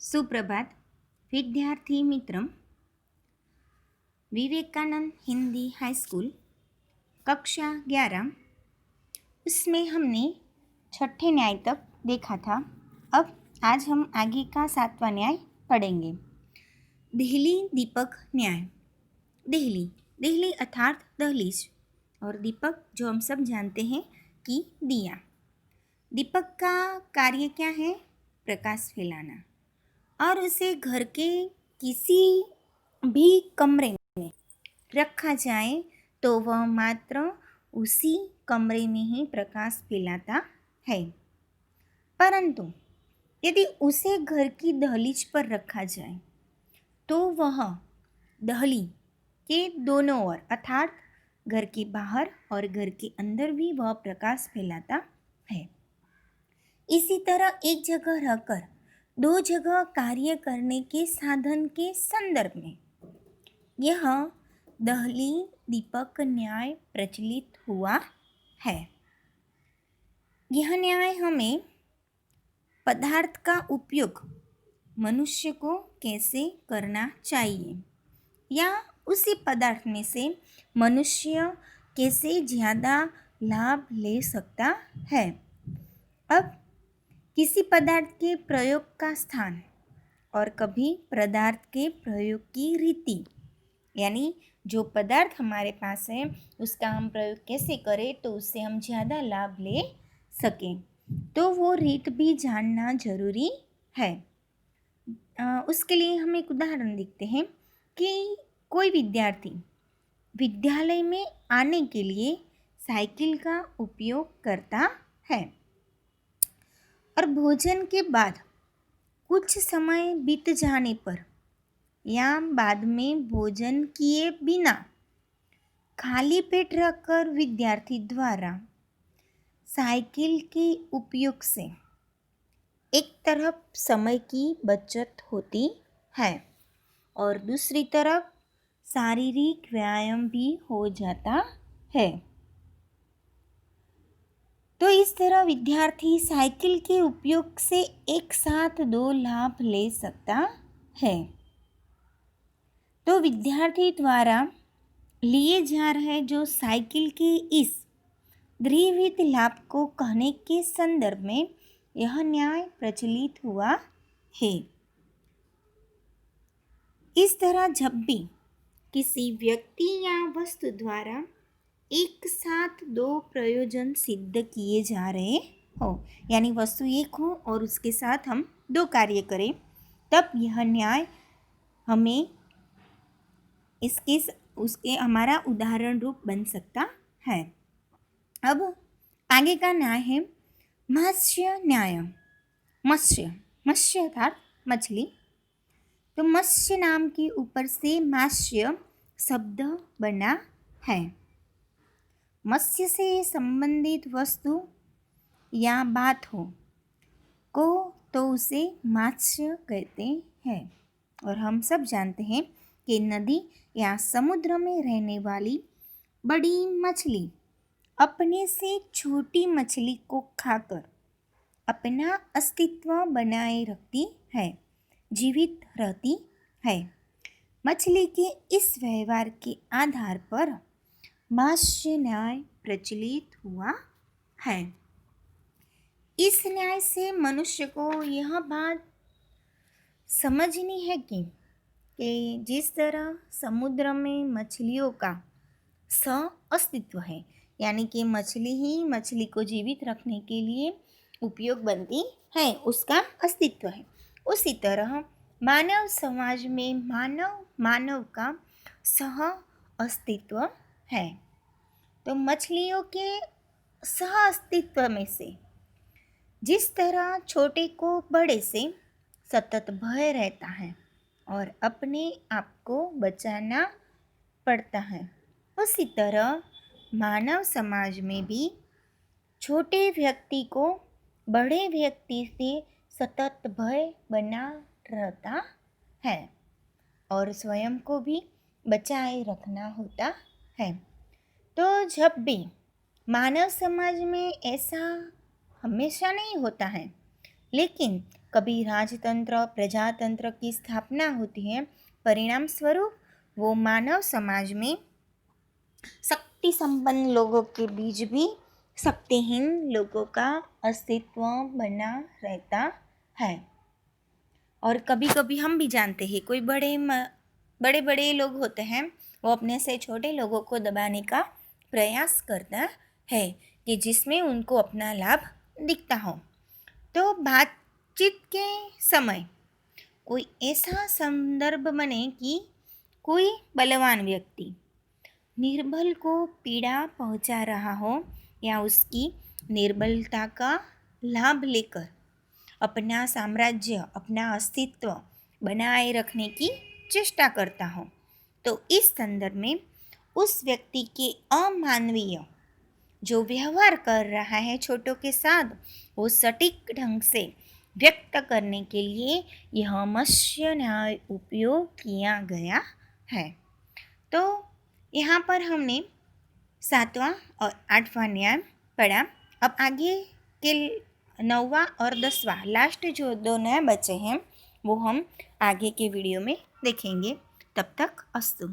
सुप्रभात विद्यार्थी मित्र। Vivekananda Hindi high school कक्षा 11, उसमें हमने छठे न्याय तक देखा था। अब आज हम आगे का 7वां न्याय पढ़ेंगे। दिल्ली दीपक न्याय। दिल्ली दिल्ली अर्थात दहलीज, और दीपक जो हम सब जानते हैं कि दिया। दीपक का कार्य क्या है? प्रकाश फैलाना। और उसे घर के किसी भी कमरे में रखा जाए तो वह मात्र उसी कमरे में ही प्रकाश फैलाता है। परंतु यदि उसे घर की दहलीज पर रखा जाए तो वह दहली के दोनों ओर अर्थात घर के बाहर और घर के अंदर भी वह प्रकाश फैलाता है। इसी तरह एक जगह रहकर दो जगह कार्य करने के साधन के संदर्भ में यह दिल्ली दीपक न्याय प्रचलित हुआ है। यह न्याय हमें पदार्थ का उपयोग मनुष्य को कैसे करना चाहिए या उसी पदार्थ में से मनुष्य कैसे ज़्यादा लाभ ले सकता है। अब किसी पदार्थ के प्रयोग का स्थान और कभी पदार्थ के प्रयोग की रीति, यानी जो पदार्थ हमारे पास है उसका हम प्रयोग कैसे करें तो उससे हम ज़्यादा लाभ ले सकें, तो वो रीत भी जानना जरूरी है। उसके लिए हम एक उदाहरण देखते हैं कि कोई विद्यार्थी विद्यालय में आने के लिए साइकिल का उपयोग करता है और भोजन के बाद कुछ समय बीत जाने पर या बाद में भोजन किए बिना खाली पेट रखकर विद्यार्थी द्वारा साइकिल के उपयोग से एक तरफ समय की बचत होती है और दूसरी तरफ शारीरिक व्यायाम भी हो जाता है। तो इस तरह विद्यार्थी साइकिल के उपयोग से एक साथ दो लाभ ले सकता है। तो विद्यार्थी द्वारा लिए जा रहे जो साइकिल के इस द्विविध लाभ को कहने के संदर्भ में यह न्याय प्रचलित हुआ है। इस तरह जब भी किसी व्यक्ति या वस्तु द्वारा एक साथ दो प्रयोजन सिद्ध किए जा रहे हो, यानी वस्तु एक हो और उसके साथ हम दो कार्य करें, तब यह न्याय हमें उसके हमारा उदाहरण रूप बन सकता है। अब आगे का न्याय है मत्स्य न्याय। मत्स्य मत्स्य अर्थात मछली। तो मत्स्य नाम के ऊपर से मत्स्य शब्द बना है। मत्स्य से संबंधित वस्तु या बात हो को तो उसे मत्स्य कहते हैं। और हम सब जानते हैं कि नदी या समुद्र में रहने वाली बड़ी मछली अपने से छोटी मछली को खाकर अपना अस्तित्व बनाए रखती है, जीवित रहती है। मछली के इस व्यवहार के आधार पर मत्स्य न्याय प्रचलित हुआ है। इस न्याय से मनुष्य को यह बात समझनी है कि जिस तरह समुद्र में मछलियों का अस्तित्व है, यानी कि मछली ही मछली को जीवित रखने के लिए उपयोग बनती है, उसका अस्तित्व है, उसी तरह मानव समाज में मानव का सह अस्तित्व है। तो मछलियों के सह अस्तित्व में से जिस तरह छोटे को बड़े से सतत भय रहता है और अपने आप को बचाना पड़ता है, उसी तरह मानव समाज में भी छोटे व्यक्ति को बड़े व्यक्ति से सतत भय बना रहता है और स्वयं को भी बचाए रखना होता है। तो जब भी मानव समाज में ऐसा हमेशा नहीं होता है, लेकिन कभी राजतंत्र प्रजातंत्र की स्थापना होती है, परिणाम स्वरूप वो मानव समाज में शक्ति संपन्न लोगों के बीच भी शक्तिहीन लोगों का अस्तित्व बना रहता है। और कभी कभी हम भी जानते हैं कोई बड़े बड़े लोग होते हैं, वो अपने से छोटे लोगों को दबाने का प्रयास करता है कि जिसमें उनको अपना लाभ दिखता हो। तो बातचीत के समय कोई ऐसा संदर्भ बने कि कोई बलवान व्यक्ति निर्बल को पीड़ा पहुंचा रहा हो या उसकी निर्बलता का लाभ लेकर अपना साम्राज्य, अपना अस्तित्व बनाए रखने की चेष्टा करता हो, तो इस संदर्भ में उस व्यक्ति के अमानवीय जो व्यवहार कर रहा है छोटों के साथ, वो सटीक ढंग से व्यक्त करने के लिए यह मत्स्य न्याय उपयोग किया गया है। तो यहाँ पर हमने 7वां और 8वां न्याय पढ़ा। अब आगे के 9वां और 10वां लास्ट जो 2 न्याय बचे हैं वो हम आगे के वीडियो में देखेंगे। तब तक अस्तु।